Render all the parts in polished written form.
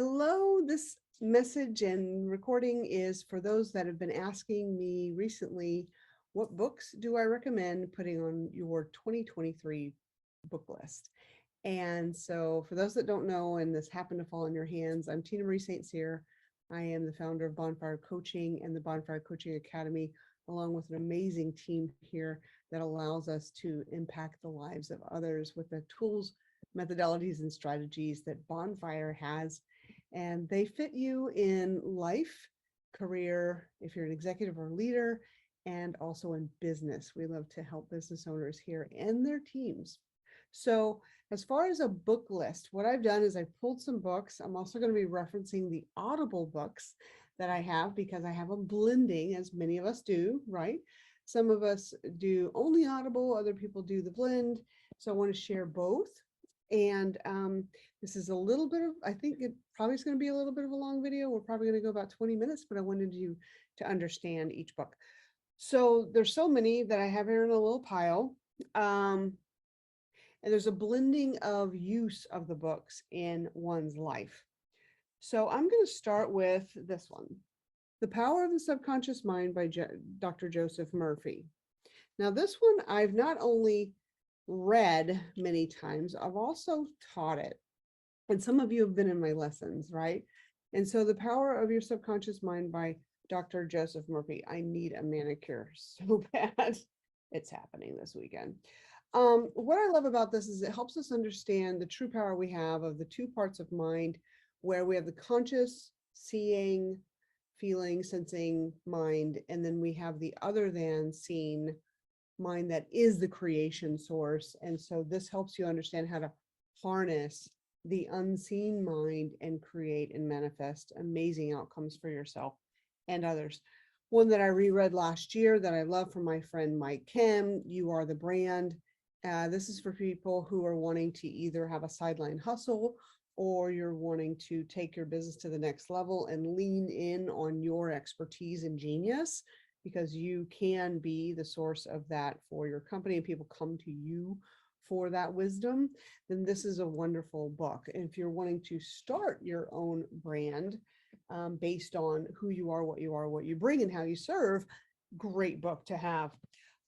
Hello, this message and recording is for those that have been asking me recently, what books do I recommend putting on your 2023 book list? And so for those that don't know, and this happened to fall in your hands, I'm Tina Marie St.Cyr. I am the founder of Bonfire Coaching and the Bonfire Coaching Academy, along with an amazing team here that allows us to impact the lives of others with the tools, methodologies, and strategies that Bonfire has, and they fit you in life, career, if you're an executive or leader, and also in business. We love to help business owners here and their teams. So as far as a book list, what I've done is I pulled some books. I'm also going to be referencing the Audible books that I have because I have a blending, as many of us do, right? Some of us do only Audible, other people do the blend. So I want to share both. And this is a little bit of, I think it probably is going to be a little bit of a long video. We're probably going to go about 20 minutes, but I wanted you to understand each book. So there's so many that I have here in a little pile. And there's a blending of use of the books in one's life. So I'm going to start with this one, The Power of the Subconscious Mind by Dr. Joseph Murphy. Now, this one I've not only read many times, I've also taught it. And some of you have been in my lessons, right? And so The Power of Your Subconscious Mind by Dr. Joseph Murphy. I need a manicure so bad. It's happening this weekend. What I love about this is it helps us understand the true power we have of the two parts of mind, where we have the conscious, seeing, feeling, sensing mind, and then we have the other than seen mind that is the creation source. And so this helps you understand how to harness the unseen mind and create and manifest amazing outcomes for yourself and others. One that I reread last year that I love from my friend Mike Kim, You Are the Brand. This is for people who are wanting to either have a sideline hustle or you're wanting to take your business to the next level and lean in on your expertise and genius, because you can be the source of that for your company and people come to you for that wisdom. Then this is a wonderful book. And if you're wanting to start your own brand based on who you are, what you bring, and how you serve, great book to have.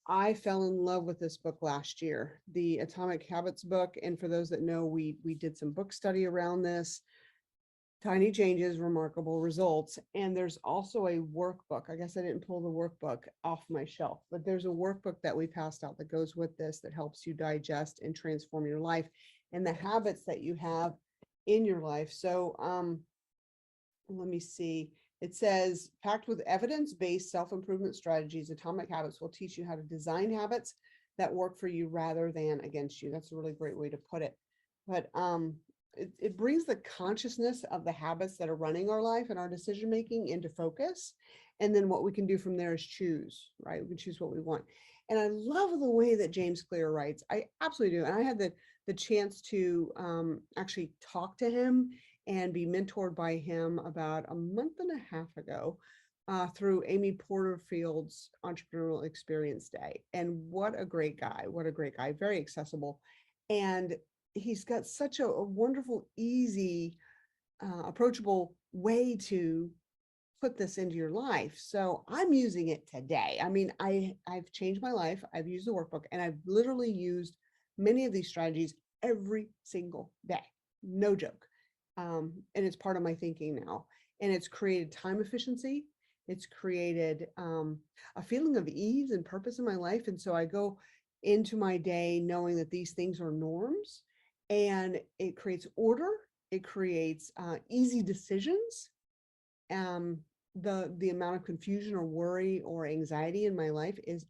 I fell in love with this book last year, the Atomic Habits book. And for those that know, we did some book study around this. Tiny changes, remarkable results. And there's also a workbook. I guess I didn't pull the workbook off my shelf, but there's a workbook that we passed out that goes with this that helps you digest and transform your life and the habits that you have in your life. So let me see. It says, packed with evidence-based self-improvement strategies, Atomic Habits will teach you how to design habits that work for you rather than against you. That's a really great way to put it. But it brings the consciousness of the habits that are running our life and our decision-making into focus. And then what we can do from there is choose, right? We can choose what we want. And I love the way that James Clear writes. I absolutely do. And I had the chance to actually talk to him and be mentored by him about a month and a half ago through Amy Porterfield's Entrepreneurial Experience Day. And what a great guy, very accessible. And he's got such a wonderful, easy, approachable way to put this into your life. So I'm using it today. I mean, I've changed my life. I've used the workbook and I've literally used many of these strategies every single day. No joke. And it's part of my thinking now. And it's created time efficiency. It's created a feeling of ease and purpose in my life. And so I go into my day knowing that these things are norms, and it creates order. It creates easy decisions. The amount of confusion or worry or anxiety in my life is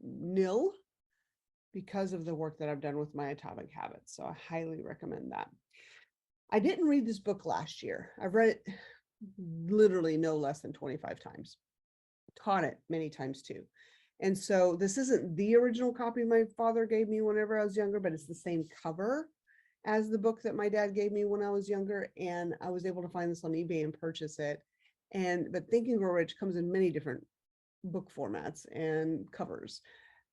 nil because of the work that I've done with my Atomic Habits. So I highly recommend that. I didn't read this book last year. I've read it literally no less than 25 times, taught it many times too. And so this isn't the original copy my father gave me whenever I was younger, but it's the same cover as the book that my dad gave me when I was younger. And I was able to find this on eBay and purchase it. But Think and Grow Rich comes in many different book formats and covers.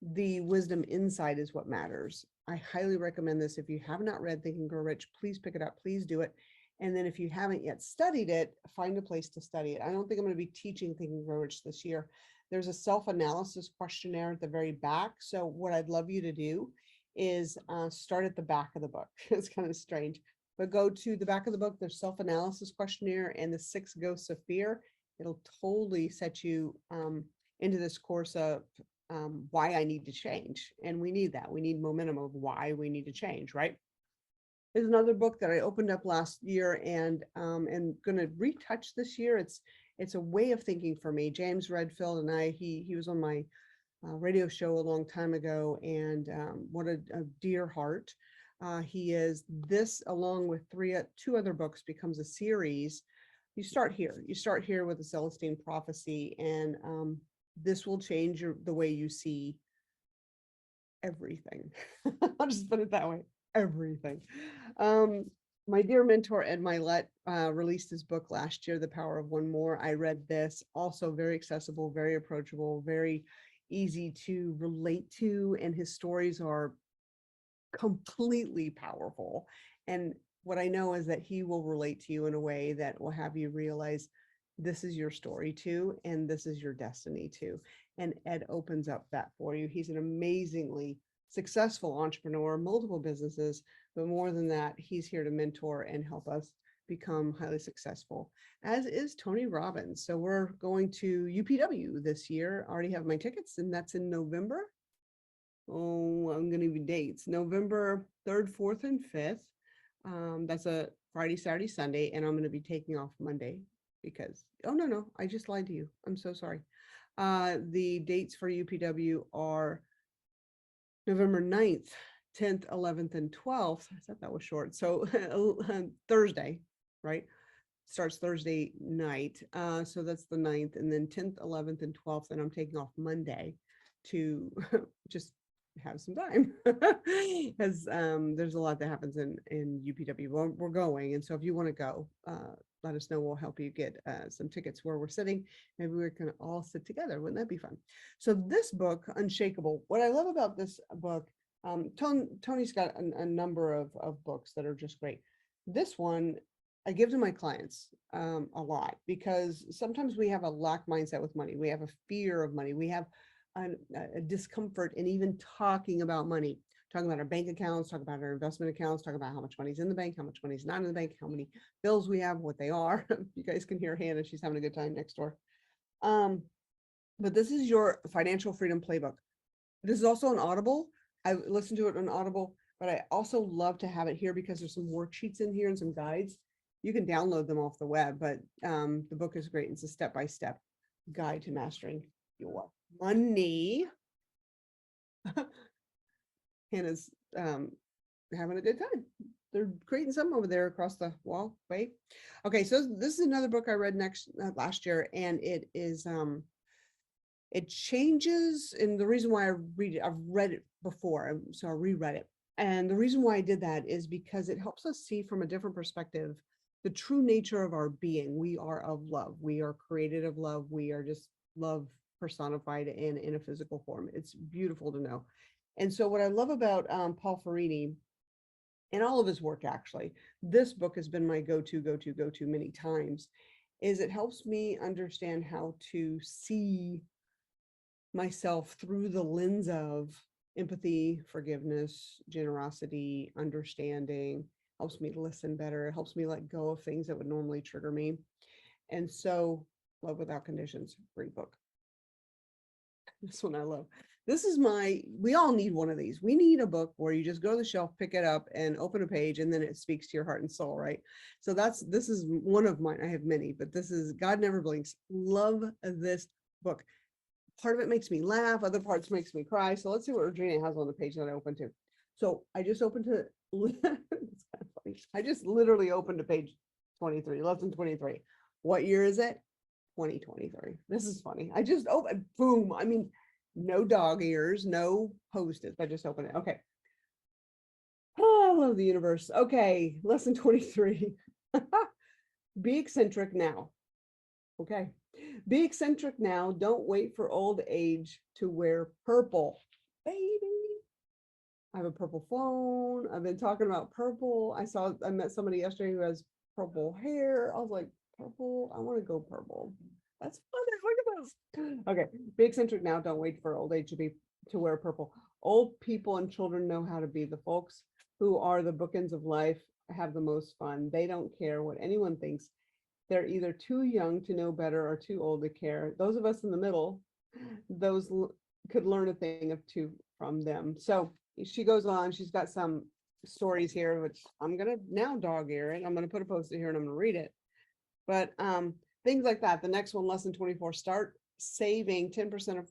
The wisdom inside is what matters. I highly recommend this. If you have not read Think and Grow Rich, please pick it up. Please do it. And then if you haven't yet studied it, find a place to study it. I don't think I'm going to be teaching Think and Grow Rich this year. There's a self-analysis questionnaire at the very back. So what I'd love you to do is start at the back of the book. It's kind of strange, but go to the back of the book. There's self-analysis questionnaire and the 6 ghosts of fear. It'll totally set you into this course of why I need to change. And we need that. We need momentum of why we need to change, right? There's another book that I opened up last year and going to retouch this year. It's a way of thinking for me. James Redfield and he was on my radio show a long time ago, and what a dear heart. He is. This, along with two other books, becomes a series. You start here with the Celestine Prophecy, and this will change the way you see everything. I'll just put it that way, everything. My dear mentor, Ed Milet, released his book last year, The Power of One More. I read this, also very accessible, very approachable, very easy to relate to, and his stories are completely powerful. And what I know is that he will relate to you in a way that will have you realize this is your story too, and this is your destiny too. And Ed opens up that for you. He's an amazingly successful entrepreneur, multiple businesses, but more than that, he's here to mentor and help us become highly successful, as is Tony Robbins. So we're going to UPW this year. I already have my tickets, and that's in November. Oh, I'm going to give you dates. November 3rd, 4th, and 5th. That's a Friday, Saturday, Sunday, and I'm going to be taking off Monday because, oh, no, I just lied to you. I'm so sorry. The dates for UPW are November 9th, 10th, 11th, and 12th. I thought that was short. So Thursday, right? Starts Thursday night. So that's the 9th, and then 10th, 11th, and 12th. And I'm taking off Monday to just have some time because there's a lot that happens in UPW. We're going. And so if you want to go, let us know. We'll help you get some tickets where we're sitting. Maybe we can all sit together. Wouldn't that be fun? So this book, Unshakable, what I love about this book, Tony's got a number of books that are just great. This one, I give to my clients a lot, because sometimes we have a lack mindset with money. We have a fear of money. We have a discomfort in even talking about money, talking about our bank accounts, talking about our investment accounts, talking about how much money's in the bank, how much money's not in the bank, how many bills we have, what they are. You guys can hear Hannah. She's having a good time next door. But this is your financial freedom playbook. This is also an Audible. I listened to it on Audible, but I also love to have it here because there's some worksheets in here and some guides. You can download them off the web, but the book is great. It's a step-by-step guide to mastering your money. Hannah's having a good time. They're creating something over there across the wall. Wait. Okay, so this is another book I read last year, and it is it changes. And the reason why I read it, I've read it before, so I reread it. And the reason why I did that is because it helps us see from a different perspective the true nature of our being. We are of love. We are created of love. We are just love personified in a physical form. It's beautiful to know. And so what I love about Paul Farini and all of his work, actually, this book has been my go-to many times, is it helps me understand how to see myself through the lens of empathy, forgiveness, generosity, understanding. Helps me listen better. It helps me let go of things that would normally trigger me. And so, Love Without Conditions, great book. This one I love. This is we all need one of these. We need a book where you just go to the shelf, pick it up, and open a page, and then it speaks to your heart and soul, right? So this is one of mine. I have many, but this is God Never Blinks. Love this book. Part of it makes me laugh, other parts makes me cry. So let's see what Regina has on the page that I opened to. So I just opened to, it's kind of funny. I just literally opened to page 23, lesson 23. What year is it? 2023. This is funny. I just opened, boom. I mean, no dog ears, no Post-its. I just opened it. Okay. Oh, I love the universe. Okay, lesson 23. Be eccentric now. Okay. Be eccentric now. Don't wait for old age to wear purple. Baby. I have a purple phone. I've been talking about purple. I met somebody yesterday who has purple hair. I was like, purple, I want to go purple. That's fun. Look at this. Okay, be eccentric now. Don't wait for old age to wear purple. Old people and children know how to be. The folks who are the bookends of life have the most fun. They don't care what anyone thinks. They're either too young to know better or too old to care. Those of us in the middle, could learn a thing or two from them. So she goes on. She's got some stories here, which I'm gonna now dog ear it. I'm gonna put a post-it here and I'm gonna read it. But things like that. The next one, lesson 24, start saving 10%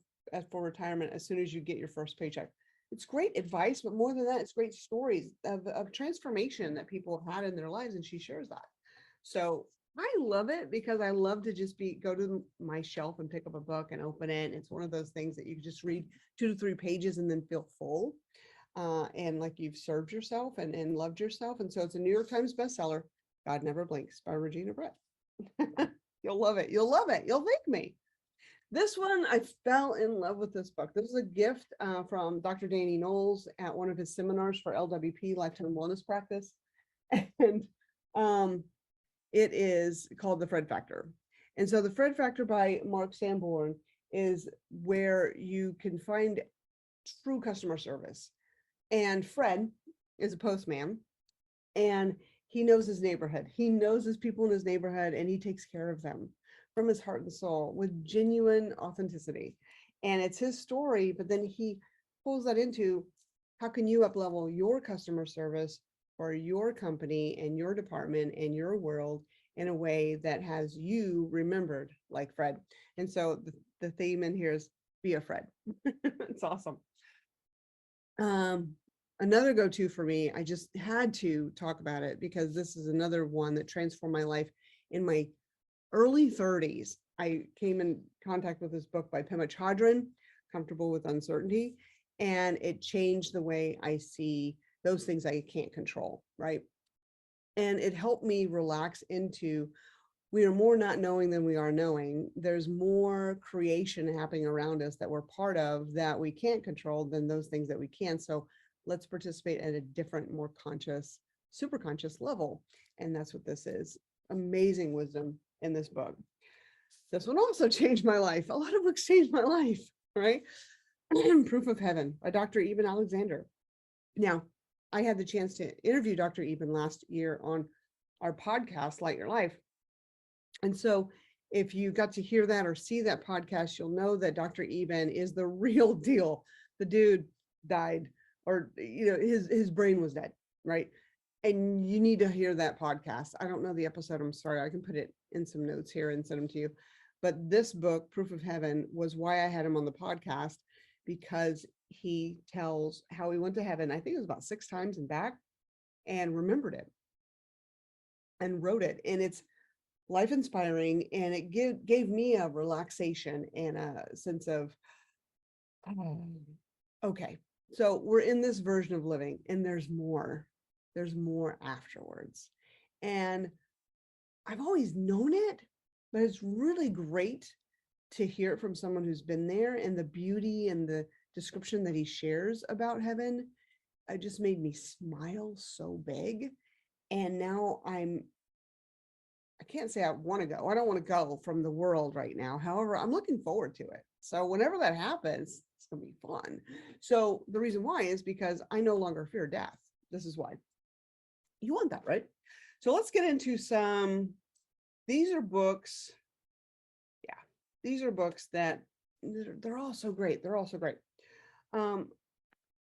for retirement as soon as you get your first paycheck. It's great advice, but more than that, it's great stories of transformation that people have had in their lives, and she shares that. So I love it because I love to just go to my shelf and pick up a book and open it. It's one of those things that you can just read 2 to 3 pages and then feel full. And like you've served yourself and loved yourself. And so it's a New York Times bestseller, God Never Blinks by Regina Brett. You'll love it. You'll love it. You'll thank me. This one, I fell in love with this book. This is a gift from Dr. Danny Knowles at one of his seminars for LWP, Lifetime Wellness Practice. And it is called The Fred Factor. And so The Fred Factor by Mark Sanborn is where you can find true customer service. And Fred is a postman, and he knows his neighborhood. He knows his people in his neighborhood, and he takes care of them from his heart and soul with genuine authenticity. And it's his story, but then he pulls that into how can you up-level your customer service for your company and your department and your world in a way that has you remembered like Fred. And so the theme in here is be a Fred. It's awesome. Another go-to for me, I just had to talk about it because this is another one that transformed my life in my early 30s. I came in contact with this book by Pema Chodron, Comfortable with Uncertainty, and it changed the way I see those things I can't control, right? And it helped me relax into, we are more not knowing than we are knowing. There's more creation happening around us that we're part of that we can't control than those things that we can. So let's participate at a different, more conscious, super conscious level. And that's what this is. Amazing wisdom in this book. This one also changed my life. A lot of books changed my life, right? Proof of Heaven by Dr. Eben Alexander. Now, I had the chance to interview Dr. Eben last year on our podcast, Light Your Life. And so if you got to hear that or see that podcast, you'll know that Dr. Eben is the real deal. The dude died, or his brain was dead, right? And you need to hear that podcast. I don't know the episode. I'm sorry. I can put it in some notes here and send them to you. But this book, Proof of Heaven, was why I had him on the podcast, because he tells how he went to heaven. I think it was about 6 times and back, and remembered it and wrote it. And it's life inspiring. And it gave me a relaxation and a sense of, okay, so we're in this version of living, and there's more afterwards. And I've always known it, but it's really great to hear it from someone who's been there, and the beauty and the description that he shares about heaven, it just made me smile so big. And now I can't say I want to go. I don't want to go from the world right now. However, I'm looking forward to it. So whenever that happens, it's going to be fun. So the reason why is because I no longer fear death. This is why. You want that, right? So let's get into these are books. Yeah, these are books that they're all so great. They're all so great.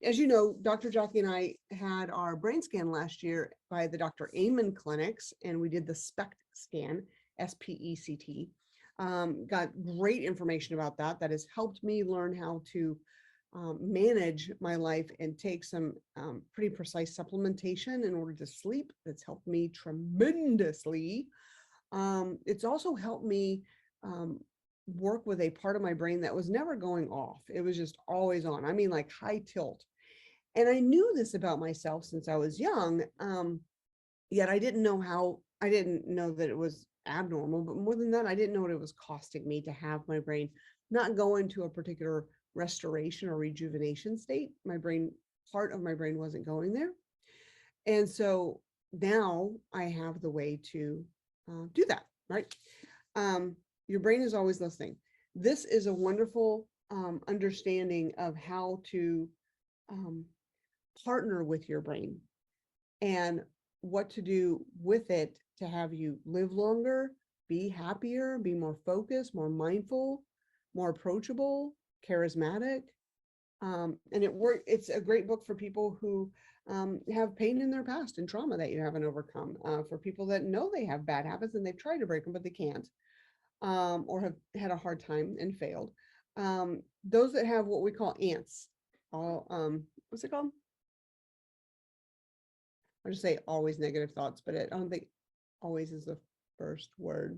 As you know, Dr. Jockey and I had our brain scan last year by the Dr. Amen clinics, and we did the SPECT scan, SPECT. Got great information about that. That has helped me learn how to manage my life and take some pretty precise supplementation in order to sleep. That's helped me tremendously. It's also helped me work with a part of my brain that was never going off. It was just always on. I mean, like high tilt. And I knew this about myself since I was young, yet I didn't know that it was abnormal, but more than that, I didn't know what it was costing me to have my brain not go into a particular restoration or rejuvenation state. Part of my brain wasn't going there. And so now I have the way to do that, right? Your brain is always listening. This is a wonderful understanding of how to um, partner with your brain and what to do with it to have you live longer, be happier, be more focused, more mindful, more approachable, charismatic. And it's a great book for people who have pain in their past and trauma that you haven't overcome, for people that know they have bad habits and they've tried to break them, but they can't, or have had a hard time and failed. Those that have what we call ants, all, what's it called? I'll just say always negative thoughts, but I don't think always is the first word.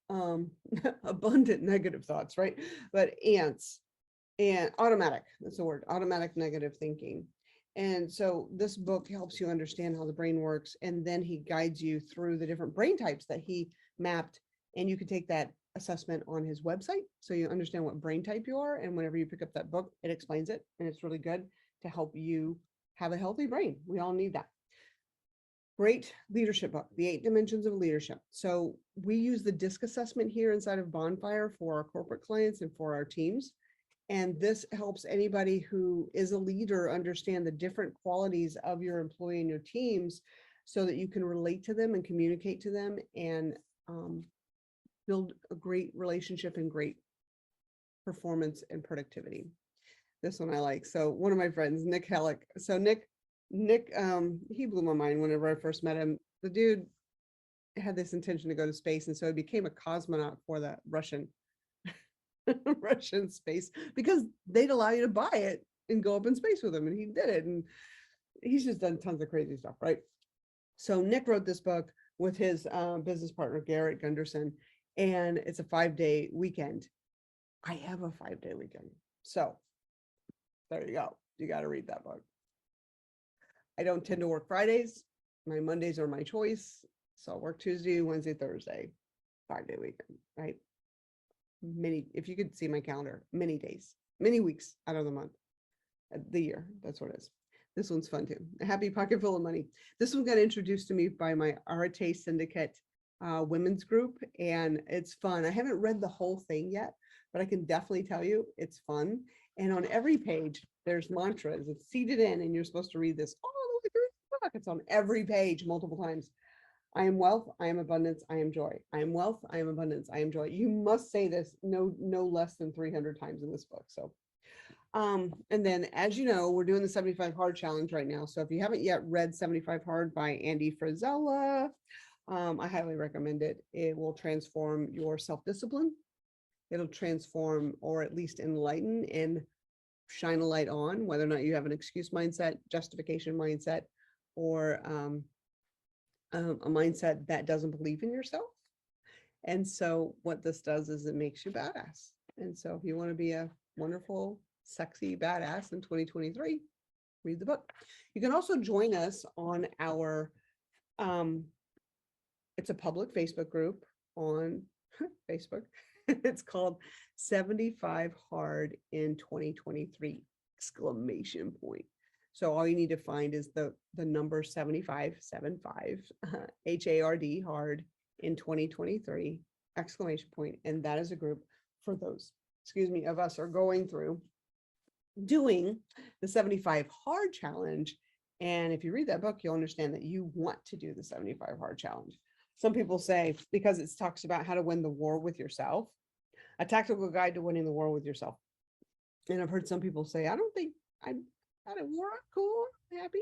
Um, abundant negative thoughts, right? But ants and automatic, that's the word, automatic negative thinking. And so this book helps you understand how the brain works. And then he guides you through the different brain types that he mapped. And you can take that assessment on his website. So you understand what brain type you are. And whenever you pick up that book, it explains it. And it's really good to help you have a healthy brain. We all need that. Great leadership book, The 8 Dimensions of Leadership. So we use the DISC assessment here inside of Bonfire for our corporate clients and for our teams. And this helps anybody who is a leader understand the different qualities of your employee and your teams so that you can relate to them and communicate to them and build a great relationship and great performance and productivity. This one I like. So one of my friends, Nick Hellick. So Nick, he blew my mind whenever I first met him. The dude had this intention to go to space, and so he became a cosmonaut for the Russian Russian space because they'd allow you to buy it and go up in space with him, and he did it. And he's just done tons of crazy stuff, right? So Nick wrote this book with his business partner Garrett Gunderson, and it's a 5-day weekend. I have a 5-day weekend, so there you go. You got to read that book. I don't tend to work Fridays. My Mondays are my choice. So I'll work Tuesday, Wednesday, Thursday, 5-day weekend, right? If you could see my calendar, many days, many weeks out of the month, the year. That's what it is. This one's fun too. A happy pocket full of money. This one got introduced to me by my Arate Syndicate women's group, and it's fun. I haven't read the whole thing yet, but I can definitely tell you it's fun. And on every page, there's mantras. It's seated in, and you're supposed to read this all the way through the book. It's on every page multiple times. I am wealth, I am abundance, I am joy. I am wealth, I am abundance, I am joy. You must say this no less than 300 times in this book. So, and then as you know, we're doing the 75 Hard Challenge right now. So if you haven't yet read 75 Hard by Andy Frisella, I highly recommend it. It will transform your self-discipline. It'll transform, or at least enlighten and shine a light on whether or not you have an excuse mindset, justification mindset, or a mindset that doesn't believe in yourself. And so what this does is it makes you badass. And so if you want to be a wonderful, sexy badass in 2023, read the book. You can also join us on our, it's a public Facebook group on Facebook. It's called 75 Hard in 2023, exclamation point. So all you need to find is the number 75, HARD, hard in 2023, exclamation point. And that is a group for those, of us are going through doing the 75 Hard Challenge. And if you read that book, you'll understand that you want to do the 75 Hard Challenge. Some people say, because it talks about how to win the war with yourself, a tactical guide to winning the war with yourself. And I've heard some people say, I don't think I'm at a war, I'm cool, I'm happy.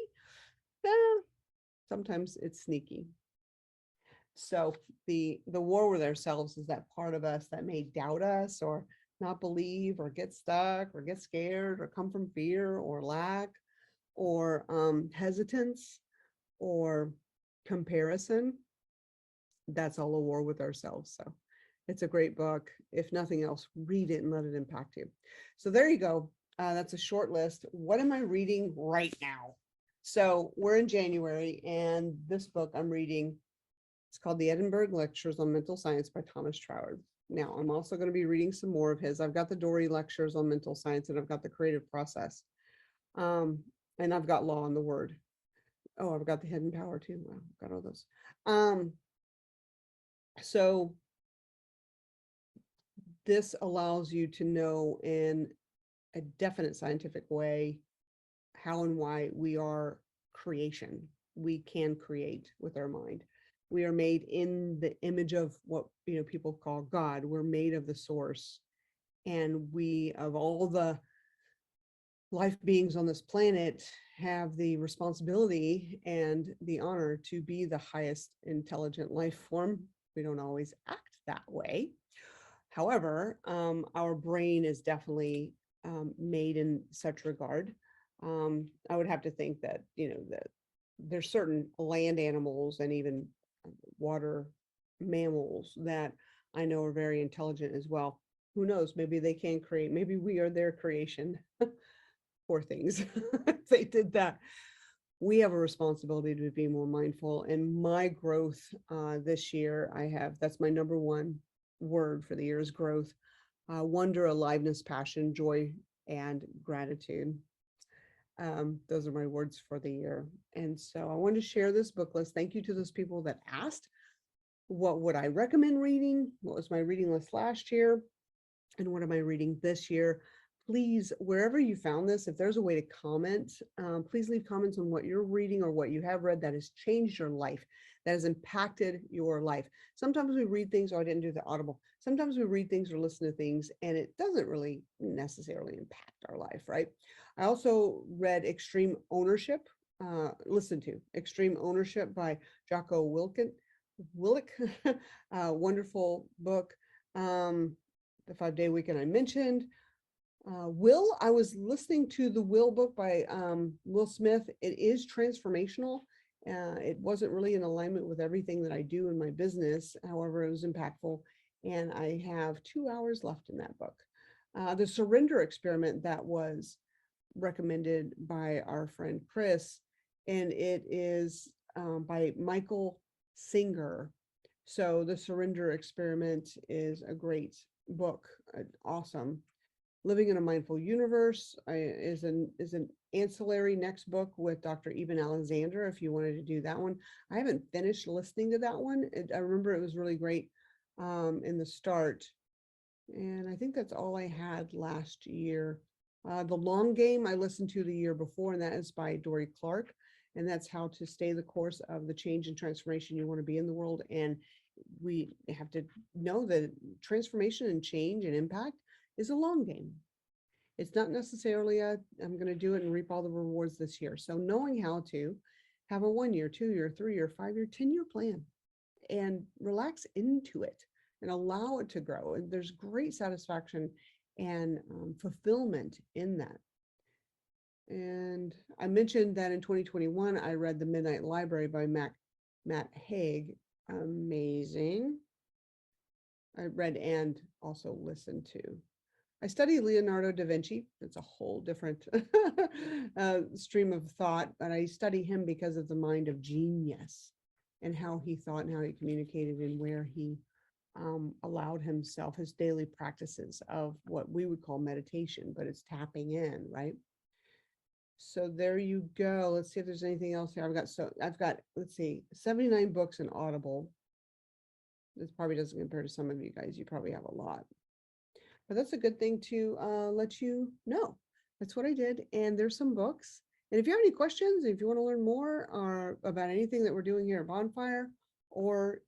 Sometimes it's sneaky. So the war with ourselves is that part of us that may doubt us or not believe or get stuck or get scared or come from fear or lack or hesitance or comparison. That's all a war with ourselves. So it's a great book. If nothing else, read it and let it impact you. So there you go. That's a short list. What am I reading right now? So we're in January, and this book I'm reading, it's called The Edinburgh Lectures on Mental Science by Thomas Troward. Now, I'm also going to be reading some more of his. I've got the Dory Lectures on Mental Science, and I've got the Creative Process. And I've got Law on the Word. Oh, I've got the hidden power too. Wow, I've got all those. Um, so this allows you to know in a definite scientific way how and why we are creation. We can create with our mind. We are made in the image of what people call God. We're made of the source, and we, of all the life beings on this planet, have the responsibility and the honor to be the highest intelligent life form. We don't always act that way. However, our brain is definitely made in such regard. I would have to think that, that there's certain land animals and even water mammals that I know are very intelligent as well. Who knows? Maybe they can create, maybe we are their creation. Poor things. If they did that, we have a responsibility to be more mindful. And my growth this year, that's my number one word for the year is growth. Wonder, aliveness, passion, joy, and gratitude. Those are my words for the year. And so I wanted to share this book list. Thank you to those people that asked, what would I recommend reading? What was my reading list last year? And what am I reading this year? Please, wherever you found this, if there's a way to comment, please leave comments on what you're reading or what you have read that has changed your life, that has impacted your life. Sometimes we read things, oh, I didn't do the Audible. Sometimes we read things or listen to things, and it doesn't really necessarily impact our life, right? I also read listened to Extreme Ownership by Jocko Willink, wonderful book. The 5-Day Weekend I mentioned. I was listening to the Will book by Will Smith. It is transformational. It wasn't really in alignment with everything that I do in my business. However, it was impactful. And I have 2 hours left in that book. The Surrender Experiment that was recommended by our friend Chris, and it is by Michael Singer. So the Surrender Experiment is a great book, awesome. Living in a Mindful Universe is an ancillary next book with Dr. Eben Alexander, if you wanted to do that one. I haven't finished listening to that one. I remember it was really great in the start. And I think that's all I had last year. The Long Game I listened to the year before, and that is by Dory Clark. And that's how to stay the course of the change and transformation you want to be in the world. And we have to know that transformation and change and impact is a long game. It's not necessarily I'm going to do it and reap all the rewards this year. So knowing how to have a 1 year, 2 year, 3 year, 5 year, 10-year plan and relax into it and allow it to grow. And there's great satisfaction and fulfillment in that. And I mentioned that in 2021, I read The Midnight Library by Matt Haig. Amazing. I read and also listened to. I study Leonardo da Vinci. It's a whole different stream of thought, but I study him because of the mind of genius and how he thought and how he communicated and where he allowed himself his daily practices of what we would call meditation, but it's tapping in, right? So there you go. Let's see if there's anything else here. I've got, let's see, 79 books in Audible. This probably doesn't compare to some of you guys. You probably have a lot. But that's a good thing to let you know. That's what I did. And there's some books. And if you have any questions, if you want to learn more or about anything that we're doing here at Bonfire, or,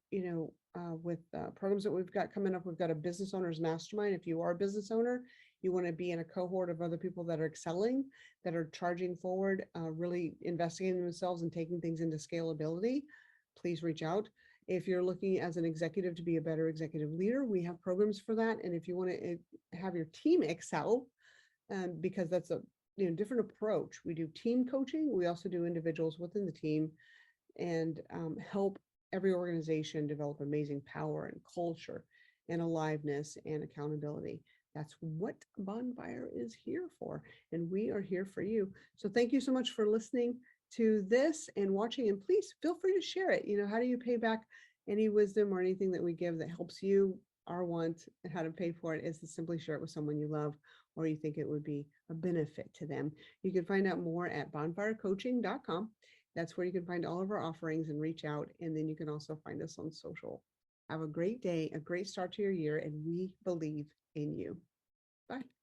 with programs that we've got coming up, we've got a business owners mastermind. If you are a business owner, you want to be in a cohort of other people that are excelling, that are charging forward, really investigating themselves and taking things into scalability, please reach out. If you're looking as an executive to be a better executive leader, we have programs for that. And if you want to have your team excel, because that's a different approach. We do team coaching. We also do individuals within the team and help every organization develop amazing power and culture and aliveness and accountability. That's what Bonfire is here for. And we are here for you. So thank you so much for listening to this and watching, and please feel free to share it. How do you pay back any wisdom or anything that we give that helps you? Our want and how to pay for it is to simply share it with someone you love or you think it would be a benefit to them. You can find out more at bonfirecoaching.com. That's where you can find all of our offerings and reach out. And then you can also find us on social. Have a great day, a great start to your year, and we believe in you. Bye.